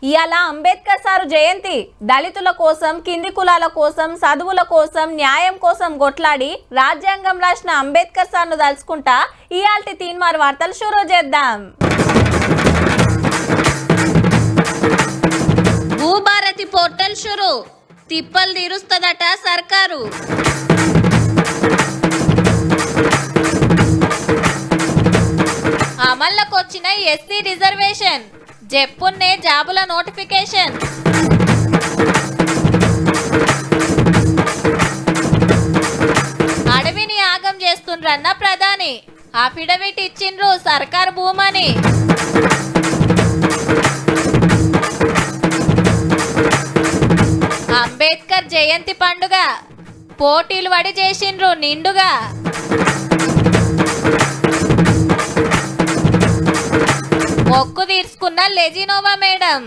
ఇయాల అంబేద్కర్ సారు జయంతి. దళితుల కోసం, కింది కులాల కోసం, చదువుల కోసం, న్యాయం కోసం కొట్లాడి రాజ్యాంగం రాసిన అంబేద్కర్ సార్ను తలుచుకుంటా ఇయాల్టి తీన్మార్ వార్తలు షురూ చేద్దాం. భూభారతి పోర్టల్ షురూ, తిప్పలు తీరుస్తదట సర్కారు. అమల్లోకొచ్చిన ఎస్సీ రిజర్వేషన్, జెప్పున్నే జాబుల నోటిఫికేషన్. అడవిని ఆగం చేస్తుండ్రన్న ప్రధాని, అఫిడవిట్ ఇచ్చిండ్రు సర్కార్ భూమని. అంబేద్కర్ జయంతి పండుగ, పోటీలు వడి చేసిండ్రు నిండుగా. మొక్కు తీర్చుకున్న లెజినోవా మేడం.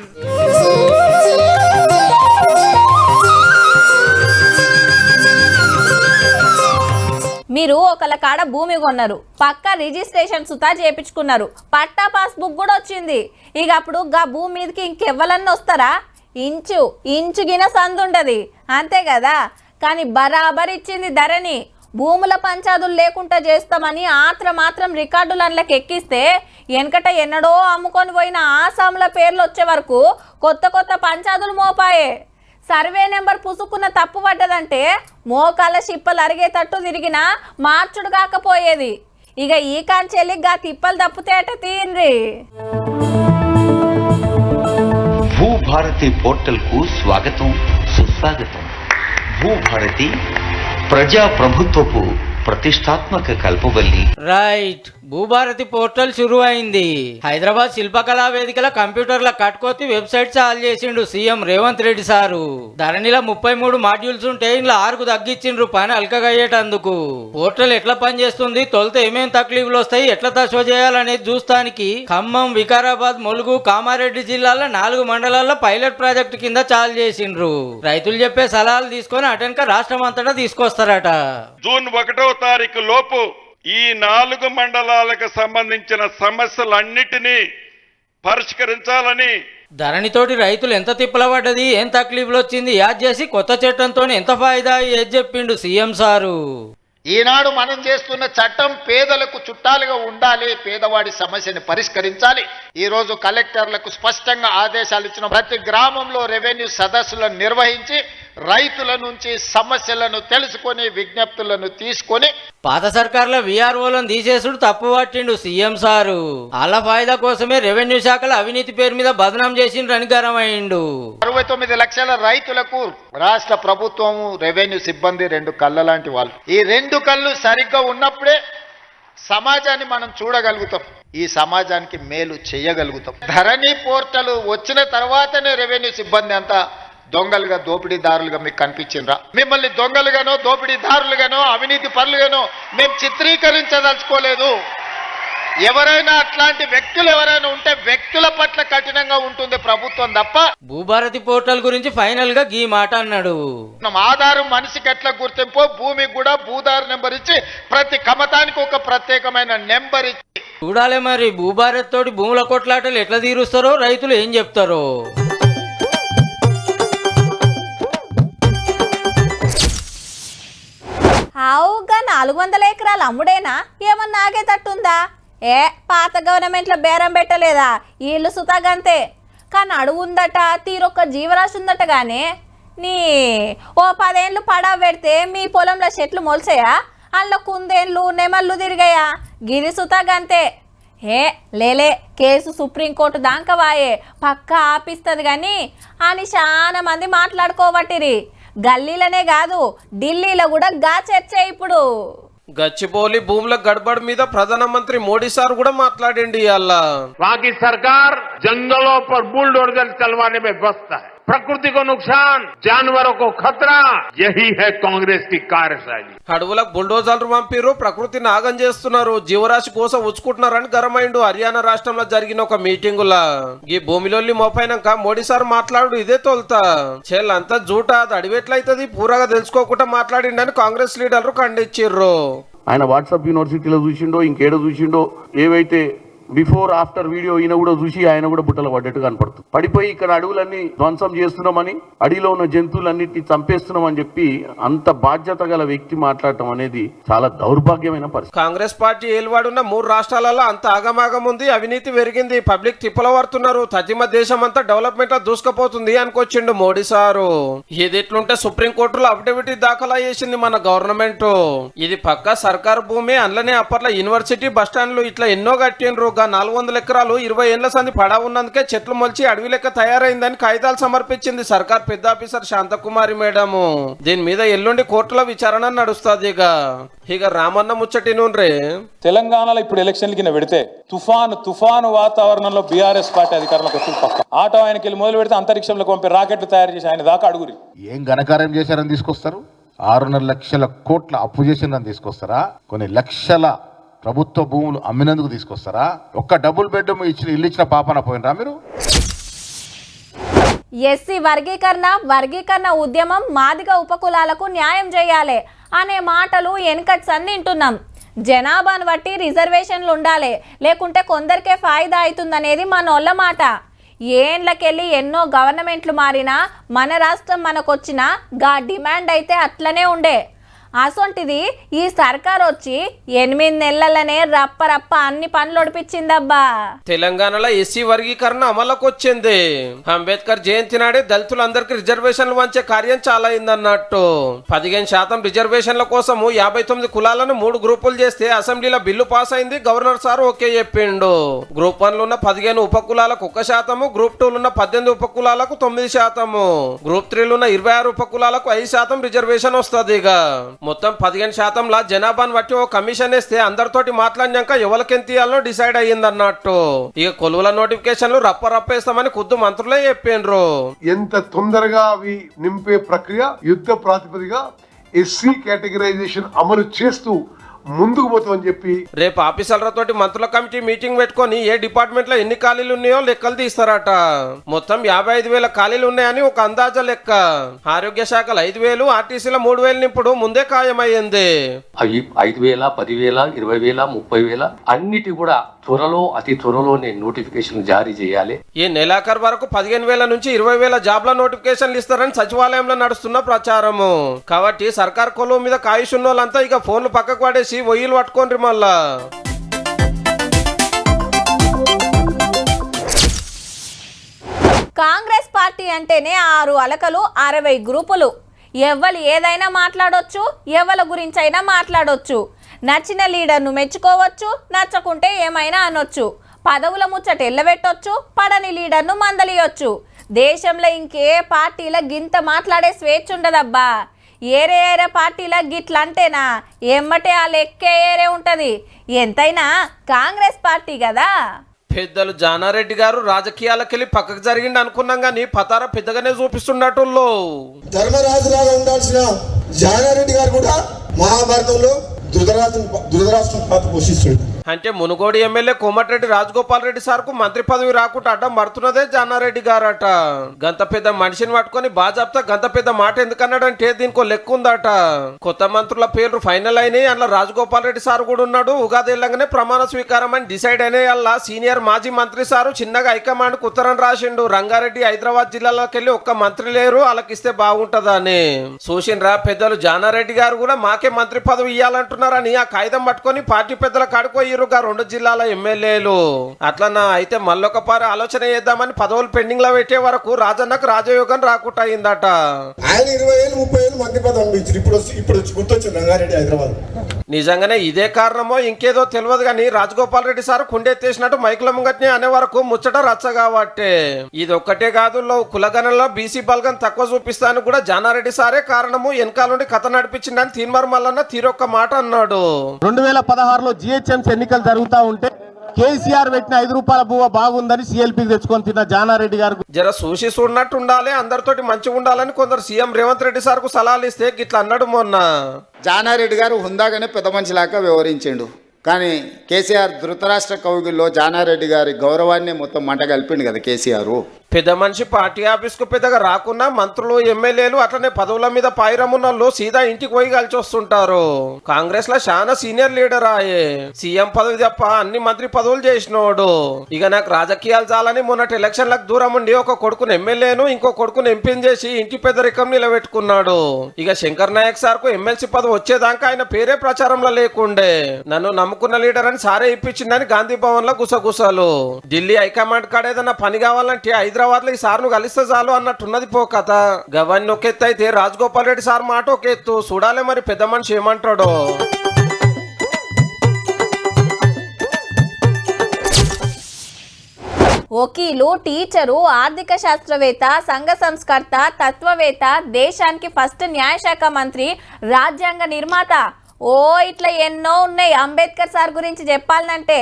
మీరు ఒకళ్ళ కాడ భూమి కొన్నారు, పక్క రిజిస్ట్రేషన్ సుతా చేపించుకున్నారు, పట్టా పాస్బుక్ కూడా వచ్చింది. ఇక అప్పుడు గా భూమి మీదకి ఇంకెవ్వలన్నా వస్తారా? ఇంచు గిన సందుండది, అంతే కదా. కానీ బరాబర్ ఇచ్చింది ధరణి. భూముల పంచాదులు లేకుండా చేస్తామని మాత్రం రికార్డులకి ఎక్కిస్తే వెనకట ఎన్నడో అమ్ముకొని పోయిన ఆసాముల పేర్లు వచ్చే వరకు కొత్త పంచాదులు మోపాయే. సర్వే నెంబర్ పుసుకున్న తప్పు పడ్డదంటే మోకాల షిప్పలు అరిగేటట్టు తిరిగినా మార్చుడు కాకపోయేది. ఇక ఈ కాంచెల్లిగా తిప్పలు తప్పుతేట తీయండి. భూభారతి పోర్టల్ కు స్వాగతం, సుస్వాగతం. భూభారతి ప్రజా ప్రభుత్వపు ప్రతిష్టాత్మక కల్పవల్లి. రైట్, భూభారతి పోర్టల్ షురు అయింది. హైదరాబాద్ శిల్పకళా వేదికల కంప్యూటర్ల కట్టుకోతి వెబ్సైట్ చాలు చేసిండు సీఎం రేవంత్ రెడ్డి సారు. ధరణిలో 33 మాడ్యూల్స్ ఉంటే ఇంట్లో 6కు తగ్గించిండ్రు పని అల్కగయ్యేటందుకు. పోర్టల్ ఎట్లా పనిచేస్తుంది, తొలుత ఏమేం తక్లీఫ్లు వస్తాయి, ఎట్లా తస్వ చేయాలనేది చూస్తానికి ఖమ్మం, వికారాబాద్, ములుగు, కామారెడ్డి జిల్లాల 4 మండలాల్లో పైలట్ ప్రాజెక్టు కింద చాలు చేసిండ్రు. రైతులు చెప్పే సలహాలు తీసుకొని అటెన్క రాష్ట్రం అంతటా తీసుకొస్తారట. జూన్ 1వ తారీఖు లోపు ఈ 4 మండలాలకు సంబంధించిన సమస్యలన్నిటినీ పరిష్కరించాలని. ధరణితోటి రైతులు ఎంత తిప్పలబడ్డది, ఏం తక్లీఫ్లు వచ్చింది యాద్ చేసి కొత్త చట్టంతో ఎంత ఫాయిదా ఏది చెప్పిండు సీఎం సారు. ఈనాడు మనం చేస్తున్న చట్టం పేదలకు చుట్టాలుగా ఉండాలి, పేదవాడి సమస్యని పరిష్కరించాలి. ఈ రోజు కలెక్టర్లకు స్పష్టంగా ఆదేశాలు ఇచ్చిన ప్రతి గ్రామంలో రెవెన్యూ సదస్సులను నిర్వహించి రైతుల నుంచి సమస్యలను తెలుసుకొని విజ్ఞప్తులను తీసుకొని పాత సర్కార్ల విఆర్ఓలను తీసేసుడు తప్పు పట్టిండు సీఎం సారు. అలా ఫాయిదా కోసమే రెవెన్యూ శాఖల అవినీతి పేరు మీద బదనాం చేసిండ్రు గరమైండు. 69 లక్షల రైతులకు రాష్ట్ర ప్రభుత్వం, రెవెన్యూ సిబ్బంది 2 కళ్ళ లాంటి వాళ్ళు. ఈ 2 కళ్ళు సరిగ్గా ఉన్నప్పుడే సమాజాన్ని మనం చూడగలుగుతాం, ఈ సమాజానికి మేలు చేయగలుగుతాం. ధరణి పోర్టల్ వచ్చిన తర్వాతనే రెవెన్యూ సిబ్బంది అంతా దొంగలుగా, దోపిడీదారులుగా మీకు కనిపించిండ్రా? మిమ్మల్ని దొంగలుగానో, దోపిడీదారులుగానో, అవినీతి పరులుగానో మేము చిత్రీకరించదలుచుకోలేదు. ఎవరైనా అట్లాంటి వ్యక్తులు ఎవరైనా ఉంటే వ్యక్తుల పట్ల కఠినంగా ఉంటుంది ప్రభుత్వం తప్ప. భూభారతి పోర్టల్ గురించి ఫైనల్ గా ఈ మాట అన్నాడు. ఆధారం మనిషికి ఎట్లా గుర్తింపో భూమికి కూడా భూదారు నెంబర్ ఇచ్చి ప్రతి కమతానికి ఒక ప్రత్యేకమైన నెంబర్ ఇచ్చి చూడాలి మరి భూభారత్ తోటి భూముల కొట్లాటలు ఎట్లా తీరుస్తారో, రైతులు ఏం చెప్తారో. ఆవుగా 400 ఎకరాలు అమ్ముడేనా? ఏమన్నా ఆగేటట్టుందా? పాత గవర్నమెంట్లో బేరం పెట్టలేదా? వీళ్ళు సుతాగంతే. కానీ అడుగు ఉందట, తీరొక్క జీవరాశి ఉందట. గానే ఓ 10 ఏళ్ళు పడవ పెడితే మీ పొలంలో చెట్లు మొలిసాయా? అందులో కుందేళ్ళు, నెమళ్ళు తిరిగాయా? గిరి సుతాగంతే. లేలే, కేసు సుప్రీంకోర్టు దాకా వాయే, పక్కా ఆపిస్తుంది కానీ అని చాలా మంది మాట్లాడుకోబట్టిరి. గల్లీలనే కాదు, ఢిల్లీలో కూడా గా చర్చ. ఇప్పుడు గచ్చిబౌలి భూముల గడబడ్ మీద ప్రధానమంత్రి మోడీ సార్ కూడా మాట్లాడండి. అలా वहाँ की सरकार जंगलों पर बुलडोजर चलवाने में व्यस्त है। प्रकृति को नुकसान, जानवरों को खतरा, यही है कांग्रेस की कार्यशैली. అడవులకు బుల్డోజర్లు పంపిరు, ప్రకృతిని ఆగం చేస్తున్నారు, జీవరాశి కోసం ఉచ్చుకుంటున్నారని గరమైండు. హర్యానా రాష్ట్రంలో జరిగిన ఒక మీటింగులా ఈ భూమిలోని మోపైనాక మోడీ సార్ మాట్లాడు ఇదే తోలుతా చెల్లంతా జూట, అది అడివెట్లయితది పూరగా తెలుసుకోకుండా మాట్లాడిండని కాంగ్రెస్ లీడర్లు ఖండించిర్రు. ఆయన వాట్సాప్ యూనివర్సిటీలో చూసిండో ఇంకేడో చూసిండో ఏవైతే బిఫోర్ ఆఫ్టర్ వీడియో ఈయన కూడా చూసి ఆయన కూడా బుట్టలు పడ్డట్టు కనపడుతుంది. పడిపోయి ఇక్కడ అడవులన్నీ ధ్వంసం చేస్తున్నామని, అడవిలో ఉన్న జంతువులన్నిటిని చంపేస్తున్నామని చెప్పి అంత బాధ్యత గల వ్యక్తి మాట్లాడటం అనేది చాలా దౌర్భాగ్యమైన పరిస్థితి. కాంగ్రెస్ పార్టీ ఏలువాడున్న 3 రాష్ట్రాలలో అంత ఆగమాగం ఉంది, అవినీతి పెరిగింది, పబ్లిక్ తిప్పల పడుతున్నారు, తజిమ దేశం అంతా డెవలప్మెంట్ లో దూసుకుపోతుంది అనుకొచ్చిండు మోడీ సారు. ఇది ఎట్లుంటే సుప్రీంకోర్టులో అఫిడవిట్ దాఖలా చేసింది మన గవర్నమెంట్. ఇది పక్కా సర్కారు భూమి, అందులోనే అప్పట్లో యూనివర్సిటీ బస్టాండ్లు ఇట్లా ఎన్నో కట్టిండ్రు. 400 ఎకరాలు 20 ఏళ్ల సంది పడా ఉన్నందుకే చెట్లు మొలిచి అడవి లెక్క తయారైందని కాగితాలు సమర్పించింది సర్కార్ పెద్ద ఆఫీసర్ శాంతకుమారి మేడము. దీని మీద ఎల్లుండి కోర్టులో విచారణ నడుస్తుంది. ఇక రామన్న ముచ్చటి నూనె తెలంగాణలో ఇప్పుడు ఎలక్షన్ల కింద పెడితే తుఫాను వాతావరణంలో బీఆర్ఎస్ పార్టీ అధికారంలోకి వస్తుంది పక్క. ఆటో ఆయనకి వెళ్ళి మొదలు పెడితే అంతరిక్షంలోకి పంపి రాకెట్లు తయారు చేసి ఆయన దాకా అడుగురి. ఏం ఘనకార్యం చేశారని తీసుకొస్తారు? 6.5 లక్షల కోట్ల అప్పు చేసిందని తీసుకొస్తారా? కొన్ని లక్షల ప్రభుత్వ భూములు అమ్మినందుకు తీసుకొస్తారా? ఒక్క డబుల్ బెడ్రూమ్ ఇల్లు ఇచ్చిన పాపన పోయినరా మీరు? ఎస్సీ వర్గీకరణ ఉద్యమం మాదిగ ఉపకులాలకు న్యాయం చేయాలి అనే మాటలు వెనకటి సంది వింటున్నాం. జనాభాను బట్టి రిజర్వేషన్లు ఉండాలి, లేకుంటే కొందరికే ఫాయిదా అవుతుందనేది మనోళ్ళ మాట. ఏండ్లకెళ్ళి ఎన్నో గవర్నమెంట్లు మారినా మన రాష్ట్రం మనకొచ్చిన గా డిమాండ్ అయితే అట్లనే ఉండే. అసొంటిది ఈ సర్కార్ వచ్చి 8 నెలలనే రప్ప అన్ని పనులు ఒడిపించిందబ్బా. తెలంగాణలో ఎస్సీ వర్గీకరణ అమలుకు వచ్చింది. అంబేద్కర్ జయంతి నాడే దళితులందరికీ రిజర్వేషన్లు వంచే కార్యం చాలా అయిందన్నట్టు. 15% రిజర్వేషన్ల కోసము 59 కులాలను 3 గ్రూపులు చేస్తే అసెంబ్లీలో బిల్లు పాస్ అయింది. గవర్నర్ సార్ ఓకే చెప్పిండు. గ్రూప్ 1 ఉన్న 15 ఉపకులాలకు 1%, గ్రూప్ 2 ఉన్న 18 ఉపకులాలకు 9%, గ్రూప్ 3 ఉన్న 26 ఉపకులాలకు 5% రిజర్వేషన్ వస్తుంది. మొత్తం 15% జనాభాను బట్టి ఓ కమిషన్ వేస్తే అందరితోటి మాట్లాడినాక ఎవరికెంత ఇయ్యాలో డిసైడ్ అయ్యిందన్నట్టు. ఇక కొలువుల నోటిఫికేషన్లు రప్పేస్తామని ఖుద్దు మంత్రులే చెప్పిండ్రు. ఎంత తొందరగా అవి నింపే ప్రక్రియ యుద్ధ ప్రాతిపదిగా ఎస్సీ కేటగిరైజేషన్ అమలు చేస్తూ ముందుకు పోతామని చెప్పి రేపు ఆఫీసర్లతోటి మంత్రుల కమిటీ మీటింగ్ పెట్టుకొని ఏ డిపార్ట్మెంట్ లో ఎన్ని ఖాళీలు ఉన్నాయో లెక్కలు తీస్తారట. మొత్తం 55,000 ఖాళీలు ఉన్నాయని ఒక అందాజ లెక్క. ఆరోగ్య శాఖలు 5,000, ఆర్టీసీలో 3,000 నింపుడు ముందే ఖాయమయ్యింది. అవి 5,000, 10,000, 20,000, 30,000 అన్నిటి కూడా అతి త్వరలోనే నోటిఫికేషన్ జారీ చేయాలి. ఈ నెలాఖరు వరకు 15,000 నుంచి 20,000 జాబ్ల నోటిఫికేషన్లు ఇస్తారని సచివాలయంలో నడుస్తున్న ప్రచారము. కాబట్టి సర్కార్ కొలువు మీద కాయుష్ ఉన్నోళ్ళంతా ఇక ఫోన్లు పక్కకు పడేసి ఒయ్యిలు పట్టుకోండి. మళ్ళా కాంగ్రెస్ పార్టీ అంటేనే 6 అలకలు 60 గ్రూపులు. ఎవ్వరు ఏదైనా మాట్లాడొచ్చు, ఎవరి గురించి అయినా మాట్లాడొచ్చు. నచ్చిన లీడర్ను మెచ్చుకోవచ్చు, నచ్చకుంటే ఏమైనా అనొచ్చు. పదవుల ముచ్చట ఎల్లబెట్టొచ్చు, పడని లీడర్ను మందలియొచ్చు. దేశంలో ఇంకే పార్టీల గింత మాట్లాడే స్వేచ్ఛ ఉండదబ్బా. ఏరే పార్టీల గిట్లంటేనా ఎమ్మటే ఆ లెక్కే ఏరే ఉంటది. ఎంతైనా కాంగ్రెస్ పార్టీ కదా. పెద్దలు జానారెడ్డి గారు రాజకీయాలకెళ్ళి పక్కకు జరిగింది అనుకున్నాం గానీ పతార పెద్దగానే చూపిస్తున్నట్టు. ధర్మరాజులాగా ఉండాల్సిన జానారెడ్డి గారు కూడా మహాభారతంలో ధృతరాష్ట్రం పాత్ర పోషిస్తాడు. అంటే మునుగోడు ఎమ్మెల్యే కోమటిరెడ్డి రాజగోపాల్ రెడ్డి సార్ కు మంత్రి పదవి రాకుండా అడ్డం పడుతున్నదే జానారెడ్డి గారట. గంత పెద్ద మనిషిని పట్టుకొని బాజాబ్తా గంత పెద్ద మాట ఎందుకన్నాడంటే దీనికో లెక్క ఉందట. కొత్త మంత్రుల పేర్లు ఫైనల్ అయినాయి. అందులో రాజగోపాల్ రెడ్డి సార్ కూడా ఉన్నాడు. ఉగాది వెళ్ళగానే ప్రమాణ స్వీకారం అని డిసైడ్ అయినాయి. అలా సీనియర్ మాజీ మంత్రి సారు చిన్నగా హైకమాండ్ కు ఉత్తరం రాసిండు. రంగారెడ్డి హైదరాబాద్ జిల్లాలోకి వెళ్ళి ఒక్క మంత్రి లేరు, వాళ్ళకిస్తే బాగుంటదా అని. చూసిండ్రా పెద్దలు జానారెడ్డి గారు కూడా మాకే మంత్రి పదవి ఇవ్వాలంటున్నారని ఆ కాగితం పట్టుకొని పార్టీ పెద్దల కాడుకోయి 2 జిల్లాల ఎమ్మెల్యేలు. అట్లనా అయితే మళ్ళొక పారి ఆలోచన చేద్దామని పదవులు పెండింగ్ లో పెట్టే వరకు రాజన్నకు రాజయోగం రాకుండా అయిందట. ఆయన 20 ఏళ్ళు 30 ఏళ్ళు మంత్రి పదవి ఇప్పుడు గుర్తొచ్చింది రంగారెడ్డి హైదరాబాద్. నిజంగానే ఇదే కారణమో ఇంకేదో తెలియదు కానీ రాజగోపాల్ రెడ్డి సార్ కుండెత్తేసినట్టు మైకుల ముంగట్నే అనే వరకు ముచ్చట రచ్చ కాబట్టి. ఇది ఒక్కటే కాదు, కులగణంలో బీసీ బల్గం తక్కువ చూపిస్తాను కూడా జానారెడ్డి సారే కారణము. వెనకాల నుండి కథ నడిపించిందని తీన్మార్ మల్లన్న తీరొక్క మాట అన్నాడు. 2016లో జిహెచ్ఎంసీ ఎన్నికలు జరుగుతూ ఉంటే కేసీఆర్ పెట్టిన 5 రూపాయల బువ్వ బాగుందని సీఎల్పీకి తెచ్చుకొని తిన్న జానారెడ్డి గారు జర చూసి చూడనట్టు ఉండాలి, అందరితోటి మంచిగా ఉండాలని కొందరు సీఎం రేవంత్ రెడ్డి సార్ కు సలహాలు ఇస్తే గిట్లా అన్నాడు మొన్న. జానారెడ్డి గారు హుందాగానే పెద్ద మనిషిలాగా వ్యవహరించిండు. కానీ కేసీఆర్ ధృతరాష్ట్ర కౌగిల్లో జానారెడ్డి గారి గౌరవాన్ని మొత్తం మంట కలిపిండు కదా కేసీఆర్. పెద్ద మనిషి పార్టీ ఆఫీస్ కు పెద్దగా రాకున్నా మంత్రులు ఎమ్మెల్యేలు అట్లనే పదవుల మీద పాయిరమున్నోళ్ళు సీదా ఇంటికి పోయి కలిసి వస్తుంటారు. కాంగ్రెస్ లో చాలా సీనియర్ లీడర్ ఆయే, సీఎం పదవి తప్ప అన్ని మంత్రి పదవులు చేసినోడు. ఇక నాకు రాజకీయాలు చాలని మొన్నటి ఎలక్షన్లకు దూరం ఉండి ఒక కొడుకును ఎమ్మెల్యేను ఇంకో కొడుకును ఎంపీని చేసి ఇంటి పెద్దరికం నిలబెట్టుకున్నాడు. ఇక శంకర్ నాయక్ సార్ కు ఎమ్మెల్సీ పదవి వచ్చేదాకా ఆయన పేరే ప్రచారంలో లేకుండే. నన్ను నమ్ముకున్న లీడర్ అని సారే ఇప్పించిందని గాంధీ భవన్ లో గుసగుసలు. ఢిల్లీ హైకమాండ్ కాడ ఏదన్నా పని కావాలంటే హైదరాబాద్ లో ఈ సార్ ను కలిస్తే చాలు అన్నట్టున్నది పో కథ. గవన్ని ఒక ఎత్తు అయితే రాజగోపాల్ రెడ్డి సార్ మాట ఒక ఎత్తు. చూడాలి మరి పెద్ద మనిషి ఏమంటాడో. వకీలు, టీచరు, ఆర్థిక శాస్త్రవేత్త, సంఘ సంస్కర్త, తత్వవేత్త, దేశానికి ఫస్ట్ న్యాయశాఖ మంత్రి, రాజ్యాంగ నిర్మాత, ఓ ఇట్లా ఎన్నో ఉన్నాయి. అంబేద్కర్ సార్ గురించి చెప్పాలంటే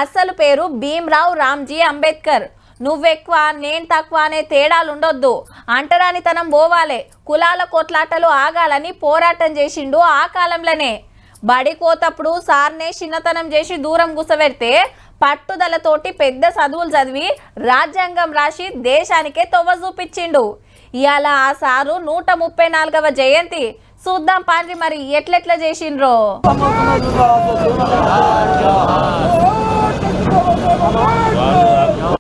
అసలు పేరు భీమ్రావ్ రామ్జీ అంబేద్కర్. నువ్వెక్కువ నేను తక్కువ అనే తేడాలు ఉండొద్దు, అంటరానితనం పోవాలి, కులాల కొట్లాటలు ఆగాలని పోరాటం చేసిండు ఆ కాలంలోనే. బడికోతప్పుడు సార్నే చిన్నతనం చేసి దూరం గుసబెడితే పట్టుదలతోటి పెద్ద చదువులు చదివి రాజ్యాంగం రాసి దేశానికే తొవ్వ చూపించిండు. ఇవాళ ఆ సారు 134వ జయంతి. చూద్దాం పాండ్రి మరి ఎట్లెట్లా చేసిండ్రో.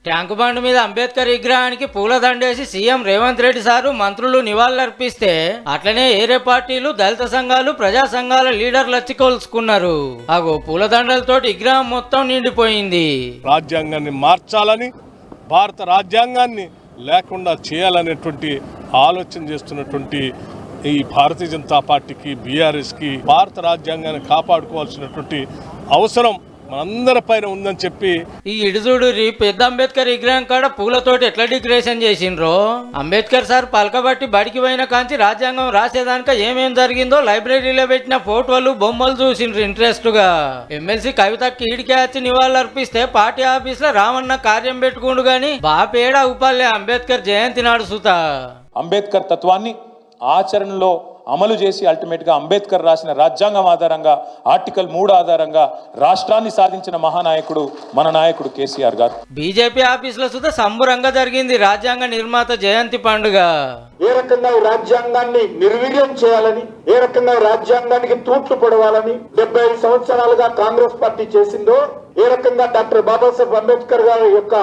ట్యాంకు బండ్ మీద అంబేద్కర్ విగ్రహానికి పూలదండేసి సీఎం రేవంత్ రెడ్డి సారు మంత్రులు నివాళులర్పిస్తే అట్లనే ఏరే పార్టీలు, దళిత సంఘాలు, ప్రజా సంఘాల లీడర్లు వచ్చి కొలుసుకున్నారు. అగో పూలదండలతోటి విగ్రహం మొత్తం నిండిపోయింది. రాజ్యాంగాన్ని మార్చాలని, భారత రాజ్యాంగాన్ని లేకుండా చేయాలనేటువంటి ఆలోచన చేస్తున్నటువంటి ఈ భారతీయ జనతా పార్టీకి, బీఆర్ఎస్కి భారత రాజ్యాంగాన్ని కాపాడుకోవాల్సినటువంటి అవసరం మనందరి పైన ఉందని చెప్పి ఈ ఇడుజుడు పెద్ద అంబేద్కర్ విగ్రహం కాడ పూలతోటి ఎట్లా డెకరేషన్ చేసిండ్రో. అంబేద్కర్ సార్ పలకబట్టి బడికి పోయిన కాంచి రాజ్యాంగం రాసేదానిక ఏమేం జరిగిందో లైబ్రరీలో పెట్టిన ఫోటోలు, బొమ్మలు చూసిండ్రు ఇంట్రెస్ట్ గా. ఎమ్మెల్సీ కవితకి ఈడికే వచ్చి నివాళులు అర్పిస్తే పార్టీ ఆఫీస్ లో రామన్న కార్యం పెట్టుకుండు గాని బాపేడా ఉపాలే అంబేద్కర్ జయంతి నాడు సుత. అంబేద్కర్ తత్వాన్ని ఆచరణలో అమలు చేసి అల్టిమేట్ గా అంబేద్కర్ రాసిన రాజ్యాంగం ఆధారంగా ఆర్టికల్ 3 ఆధారంగా రాష్ట్రాన్ని సాధించిన మహానాయకుడు మన నాయకుడు కేసీఆర్ గారు. బీజేపీ ఆఫీస్ లో సుధా సంబురంగా జరిగింది రాజ్యాంగ నిర్మాత జయంతి పండుగ. ఏ రకంగా రాజ్యాంగాన్ని నిర్వీర్యం చేయాలని, ఏ రకంగా రాజ్యాంగానికి తూట్లు పొడవాలని 75 సంవత్సరాలుగా కాంగ్రెస్ పార్టీ చేసిందో, ఏ రకంగా డాక్టర్ బాబాసాహెబ్ అంబేద్కర్ గారి యొక్క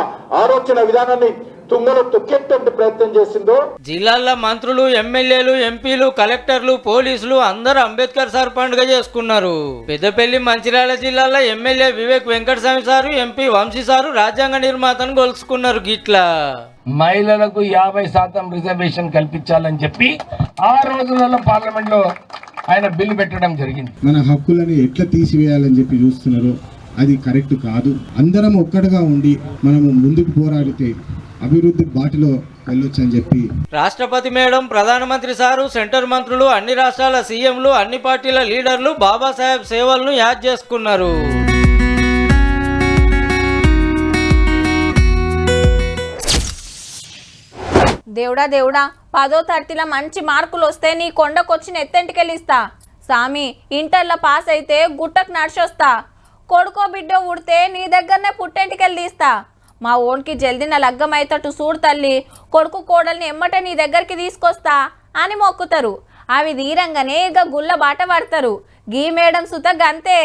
ఆలోచన విధానాన్ని తుంగలో తొక్కేటువంటి ప్రయత్నం చేసిందో. జిల్లాల్లో మంత్రులు, ఎమ్మెల్యేలు, ఎంపీలు, కలెక్టర్లు, పోలీసులు అందరూ అంబేద్కర్ సార్ పండుగ చేసుకున్నారు. పెద్దపల్లి, మంచిర్యాల జిల్లాలో MLA Vivek Venkataswamy sir, MP Vamsi sir రాజ్యాంగ నిర్మాతను గొలుసుకున్నారు. గిట్లా మహిళలకు 50% రిజర్వేషన్ కల్పించాలని చెప్పి ఆ రోజులలో పార్లమెంట్ లో ఆయన బిల్లు పెట్టడం జరిగింది. మన హక్కులను ఎట్లా తీసివేయాలని చెప్పి చూస్తున్నారు, అది కరెక్ట్ కాదు. అందరం ఒక్కటిగా ఉండి మనము ముందుకు పోరాడితే అభివృద్ధి బాటలో వెళ్ళొచ్చని చెప్పి రాష్ట్రపతి మేడం, ప్రధానమంత్రి సారు, సెంటర్ మంత్రులు, అన్ని రాష్ట్రాల సీఎంలు, అన్ని పార్టీల లీడర్లు బాబాసాహెబ్ సేవలను యాద్ చేసుకున్నారు. దేవుడా దేవుడా 10వ తరగతిలో మంచి మార్కులు వస్తే నీ కొండకొచ్చిన ఎత్తెంటికెళ్ళిస్తా. సామి ఇంటర్లో పాస్ అయితే గుట్టకు నడిచొస్తా. కొడుకో బిడ్డో ఉడితే నీ దగ్గరనే పుట్టెంటికెళ్ళి తీస్తా. మా ఓన్కి జల్దిన లగ్గమైతట్టు చూడు తల్లి, కొడుకు కోడల్ని ఎమ్మటే నీ దగ్గరికి తీసుకొస్తా అని మొక్కుతారు. అవి తీరంగానే ఇక గుళ్ళ బాట పడతారు. గీ మేడం సుత గంతే.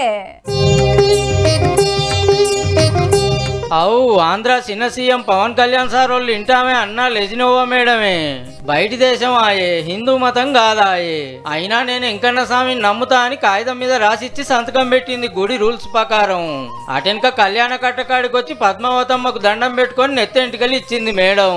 అవు ఆంధ్ర చిన్న సీఎం పవన్ కళ్యాణ్ సార్ వాళ్ళు ఇంటామే అన్నా లెజినోవా మేడమే. బయటి దేశం ఆయే, హిందూ మతం కాదాయే. అయినా నేను వెంకన్న స్వామిని నమ్ముతా అని కాగితం మీద రాసిచ్చి సంతకం పెట్టింది గుడి రూల్స్ ప్రకారం. అటెనక కళ్యాణ కట్టకాడికి వచ్చి పద్మావతమ్మకు దండం పెట్టుకొని నెత్తెంటికలు ఇచ్చింది మేడం.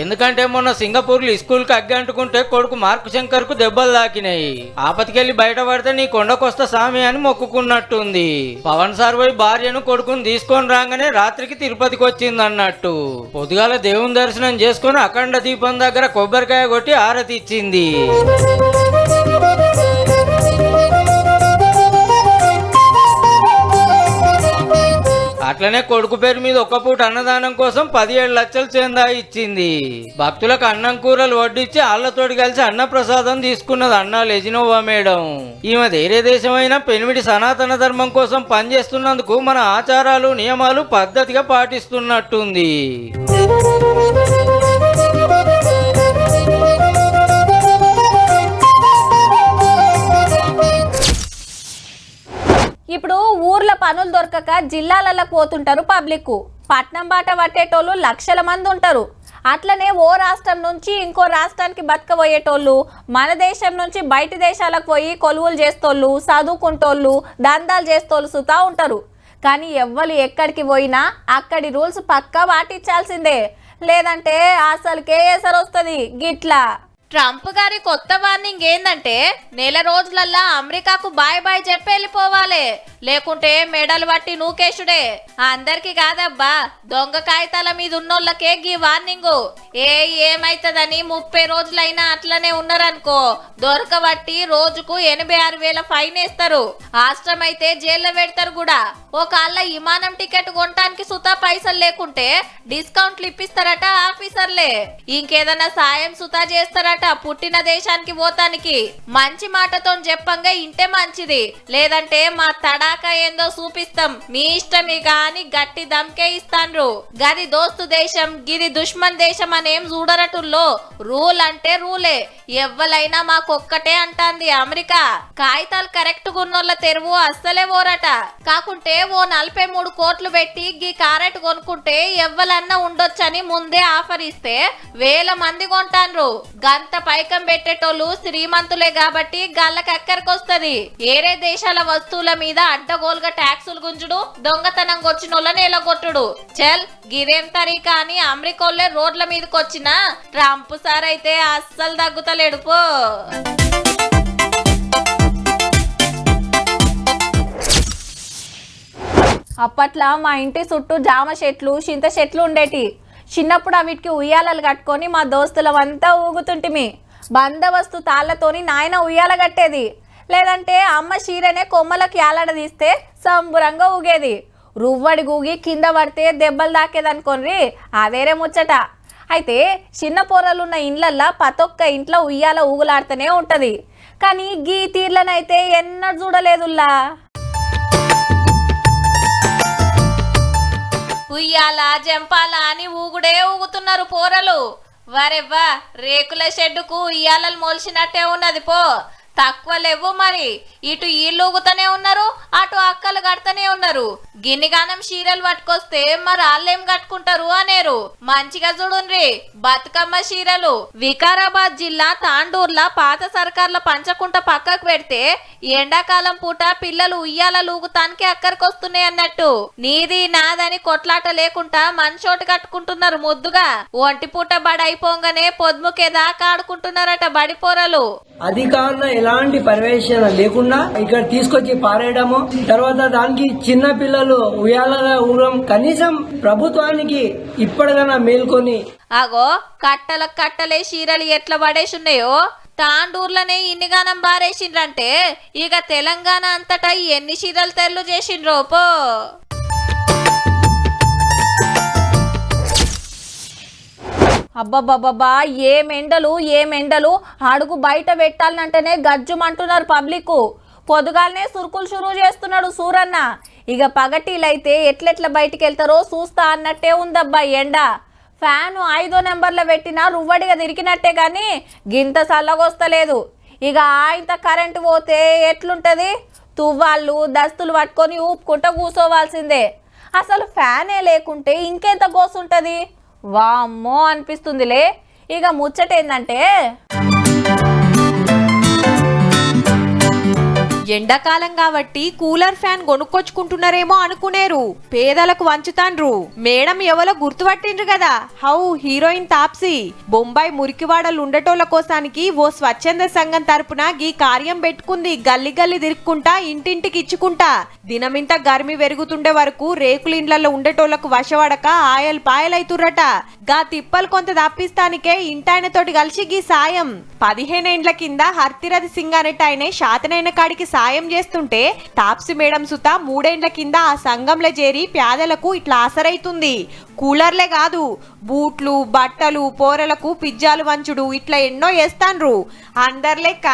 ఎందుకంటే మొన్న సింగపూర్లో స్కూల్ కి అగ్గంటుకుంటే కొడుకు మార్కు శంకర్ కు దెబ్బలు తాకినాయి. ఆపతికెళ్ళి బయటపడితే నీ కొండకొస్తా సామి అని మొక్కుకున్నట్టుంది. పవన్ సార్ పోయి భార్యను కొడుకుని తీసుకొని రాగానే రాత్రికి తిరుపతికి వచ్చింది అన్నట్టు. పొద్దుగాల దేవుని దర్శనం చేసుకుని అఖండ దీపం దగ్గర కొబ్బరికాయ కొట్టి ఆరతి ఇచ్చింది. అట్లా అట్లనే కొడుకు పేరు మీద ఒక్క పూట అన్నదానం కోసం 17 లక్షలు చందా ఇచ్చింది. భక్తులకు అన్నం కూరలు వడ్డించి ఆళ్లతోటి కలిసి అన్న ప్రసాదం తీసుకున్నది అన్నా లెజినోవా మేడం. ఈమె వేరే దేశమైన పెనిమిడి సనాతన ధర్మం కోసం పనిచేస్తున్నందుకు మన ఆచారాలు నియమాలు పద్ధతిగా పాటిస్తున్నట్టుంది. ఇప్పుడు ఊర్ల పనులు దొరకక జిల్లాలకు పోతుంటారు పబ్లిక్. పట్నం బాట పట్టేటోళ్ళు లక్షల మంది ఉంటారు. అట్లనే ఓ రాష్ట్రం నుంచి ఇంకో రాష్ట్రానికి బతకబోయేటోళ్ళు, మన దేశం నుంచి బయటి దేశాలకు పోయి కొలువులు చేస్తోళ్ళు, చదువుకుంటోళ్ళు, దందాలు చేస్తోళ్ళు సుతా ఉంటారు. కానీ ఎవ్వరు ఎక్కడికి పోయినా అక్కడి రూల్స్ పక్కా పాటించాల్సిందే, లేదంటే అసలుకే ఎసరు వస్తుంది. గిట్లా ట్రంప్ గారి కొత్త వార్నింగ్ ఏందంటే నెల రోజులల్లా అమెరికాకు బాయ్ బాయ్ చెప్పి వెళ్ళిపోవాలి, లేకుంటే మెడలు పట్టి నూకేషుడే. అందరికి కాదబ్బా, దొంగ కాగితాల మీద ఉన్నోళ్ళకే గీ వార్నింగ్. ఏమైతుందని 30 రోజులైనా అట్లనే ఉన్నారనుకో, దొరకబట్టి రోజుకు 86,000 ఫైన్ వేస్తారు. ఆశ్రమైతే జైల్లో పెడతారు కూడా. ఒకళ్ళ విమానం టికెట్ కొనడానికి సుతా పైసలు లేకుంటే డిస్కౌంట్లు ఇప్పిస్తారట ఆఫీసర్లే. ఇంకేదన్నా సాయం సుతా చేస్తారట పుట్టిన దేశానికి పోతానికి. మంచి మాటతో చెప్పంగా ఇంటే మంచిది, లేదంటే మా తడాక ఏందో చూపిస్తాం, మీ ఇష్టమే గాని గట్టి దమ్కే ఇస్తాండ్రు. గది దోస్తు దేశం, గిది దుష్మన్ దేశం అనేం చూడరటుల్లో. రూల్ అంటే రూలే, ఎవ్వలైనా మాకొక్కటే అంటాంది అమెరికా. కాగితాలు కరెక్ట్ గున్నోళ్ళ తెరువు అస్సలే ఓరట. కాకుంటే ఓ 43 కోట్లు పెట్టి గీ కారెట్ కొనుక్కుంటే ఎవ్వలన్నా ఉండొచ్చని ముందే ఆఫర్ ఇస్తే వేల మంది కొంటాన్రు. గంత పైకం పెట్టేటోళ్ళు శ్రీమంతులే కాబట్టి గల్లకక్కరికొస్తది. ఏరే దేశాల వస్తువుల మీద అడ్డగోలుగా ట్యాక్సులు గుంజుడు, దొంగతనం వచ్చినోళ్ళని ఎలగొట్టుడు. చల్ గిదేం తరీకా అని అమెరికోళ్ళే రోడ్ల మీదకి వచ్చిన ట్రంప్ సార్ అయితే అస్సలు తగ్గుతలేడు పో. అప్పట్లో మా ఇంటి చుట్టూ జామ చెట్లు, చింత చెట్లు ఉండేటి. చిన్నప్పుడు వీటికి ఉయ్యాలలు కట్టుకొని మా దోస్తులమంతా ఊగుతుంటిమి. బందవస్తు తాళ్లతోని నాయన ఉయ్యాల కట్టేది, లేదంటే అమ్మ చీరనే కొమ్మలకు యాలాడదీస్తే సంబురంగా ఊగేది. రువ్వడి గూగి కింద పడితే దెబ్బలు దాకేదనుకోని అదేరే ముచ్చట. అయితే చిన్న పొరలున్న ఇండ్లల్లో ప్రతొక్క ఇంట్లో ఉయ్యాల ఊగులాడుతూనే ఉంటది. కానీ గీ తీర్లనైతే ఎన్నడూ చూడలేదుల్లా. ఉయ్యాల జంపాల అని ఊగుడే ఊగుతున్నారు పోరలు. వరెవ్వా, రేకుల షెడ్డుకు ఉయ్యాలలు మోల్చినట్టే ఉన్నది పో. తక్కువ లేవు మరి. ఇటు ఈళ్ళు ఊగుతూనే ఉన్నారు, అటు అక్కలు కడతనే ఉన్నారు. గిన్నిగానం చీరలు పట్టుకొస్తే మరి వాళ్ళేం కట్టుకుంటారు అనేరు. మంచిగా చూడుండ్రి బతుకమ్మ చీరలు. వికారాబాద్ జిల్లా తాండూర్ల పాత సర్కార్ల పంచకుంట పక్కకు పెడితే ఎండాకాలం పూట పిల్లలు ఉయ్యాల ఊగుతానికి అక్కడికొస్తున్నాయి అన్నట్టు. నీది నాదని కొట్లాట లేకుండా మనిషోటి కట్టుకుంటున్నారు ముద్దుగా. ఒంటి పూట బడి అయిపోగానే పొద్దుముకే దాకా ఆడుకుంటున్నారట బడిపోరలు. అధికారుల ఎలాంటి పర్యవేక్షణ లేకుండా ఇక్కడ తీసుకొచ్చి పారేయడము, తర్వాత దానికి చిన్న పిల్లలు ఉయ్యాల ఊరం. కనీసం ప్రభుత్వానికి ఇప్పటికైనా మేల్కొని అగో కట్టలకు కట్టలే చీరలు ఎట్లా పడేసున్నాయో. తాండూర్లనే ఇన్నిగానం బారేసిండ్రంటే ఇక తెలంగాణ అంతటా ఎన్ని చీరలు తెల్లు చేసిండ్రో పో. అబ్బబ్బబ్బా, ఏమెండలు అడుగు బయట పెట్టాలంటేనే గజ్జుమంటున్నారు పబ్లిక్. పొద్దుగాలనే సురుకులు షురూ చేస్తున్నాడు సూరన్న. ఇక పగటీలైతే ఎట్లెట్ల బయటికి వెళ్తారో చూస్తా అన్నట్టే ఉందబ్బా ఎండ. ఫ్యాను 5వ నెంబర్లో పెట్టినా రువ్వడిగా తిరిగినట్టే కానీ గింత చల్లగొస్తలేదు. ఇక ఇంత కరెంటు పోతే ఎట్లుంటుంది? తువ్వాళ్ళు దస్తులు పట్టుకొని ఊపుకుంటూ కూర్చోవాల్సిందే. అసలు ఫ్యానే లేకుంటే ఇంకెంత గోసుంటుంది? వామ్మో అనిపిస్తుందిలే. ఇక ముచ్చటేందంటే ఎండాకాలం కాబట్టి కూలర్ ఫ్యాన్ కొనుక్కొచ్చుకుంటున్నారేమో అనుకునేరు. పేదలకు వంచుతాండ్రు. మేడం ఎవరో గుర్తుపట్టిండ్రు కదా, హౌ హీరోయిన్ తాప్సీ. బొంబాయి మురికివాడలు ఉండటోళ్ల కోసానికి ఓ స్వచ్ఛంద సంఘం తరపున గీ కార్యం పెట్టుకుంది. గల్లి గల్లి తిరుక్కుంటా ఇంటింటికి ఇచ్చుకుంటా. దినమింత గర్మి పెరుగుతుండే వరకు రేకుల ఇండ్లలో ఉండేటోళ్లకు వశపడక ఆయల్ పాయలైతుర్రట. గా తిప్పలు కొంత తప్పిస్తానికే ఇంటాయనతోటి కలిసి గీ సాయం. 15 ఏండ్ల కింద హర్తిరథ్ సింగ్ అనేట ఆయన శాతనైన కాడికి సాయం చేస్తుంటే తాప్సి మేడం సుత 3 ఏండ్ల కింద ఆ సంఘంలో చేరి పేదలకు ఇట్లా ఆసరైతుంది. కూలర్లే కాదు, బూట్లు, బట్టలు, పోరలకు పిజ్జాలు వంచుడు ఇట్లా ఎన్నో చేస్తాన్రు. అందరు లెక్క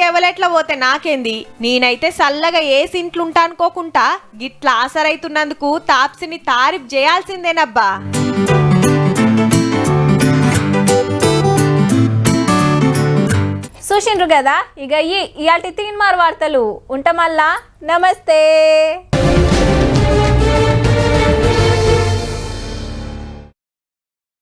ఎవలెట్లా పోతే నాకేంది, నేనైతే సల్లగా ఇంట్లుంటా అనుకోకుండా గిట్లా ఆసరైతున్నందుకు తాప్సిని తారీఫ్ చేయాల్సిందేనబ్బా. చూసిండ్రు కదా, ఇక ఇయాల్టి తీన్మార్ వార్తలు ఉంటామల్లా. నమస్తే.